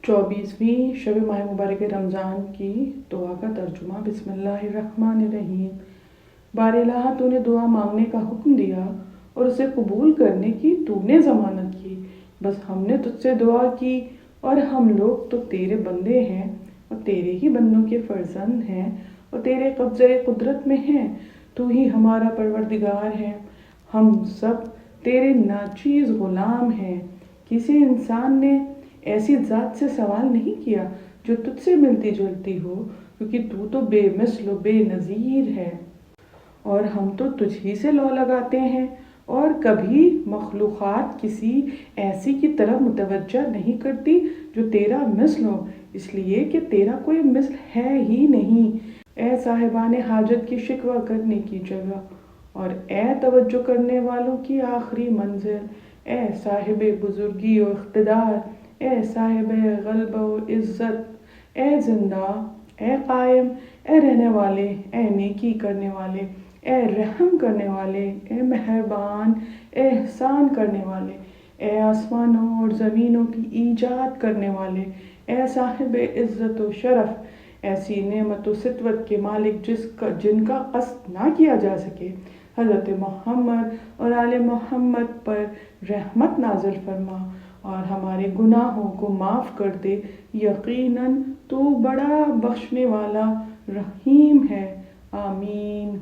24ویں شب ماہ مبارک رمضان کی دعا کا ترجمہ۔ بسم اللہ الرحمن الرحیم۔ بار الہ تو نے دعا مانگنے کا حکم دیا اور اسے قبول کرنے کی تو نے ضمانت کی۔ بس ہم نے تجھ سے دعا کی اور ہم لوگ تو تیرے بندے ہیں اور تیرے ہی بندوں کے فرزند ہیں اور تیرے قبضۂ قدرت میں ہیں۔ تو ہی ہمارا پروردگار ہے، ہم سب تیرے ناچیز غلام ہیں۔ کسی انسان نے ایسی ذات سے سوال نہیں کیا جو تجھ سے ملتی جلتی ہو، کیونکہ تو بے مثل و بے نظیر ہے، اور ہم تو تجھ ہی سے لو لگاتے ہیں اور کبھی مخلوقات کسی ایسی کی طرف متوجہ نہیں کرتی جو تیرا مثل ہو، اس لیے کہ تیرا کوئی مثل ہے ہی نہیں۔ اے صاحبان حاجت کی شکوہ کرنے کی جگہ اور اے توجہ کرنے والوں کی آخری منزل، اے صاحب بزرگی و اقتدار، اے صاحب غلبہ و عزت، اے زندہ، اے قائم، اے رہنے والے، اے نیکی کرنے والے، اے رحم کرنے والے، اے مہربان، اے احسان کرنے والے، اے آسمانوں اور زمینوں کی ایجاد کرنے والے، اے صاحب عزت و شرف، ایسی نعمت و سطوت کے مالک جن کا قصد نہ کیا جا سکے، حضرت محمد اور آل محمد پر رحمت نازل فرما اور ہمارے گناہوں کو معاف کر دے۔ یقیناً تو بڑا بخشنے والا رحیم ہے۔ آمین۔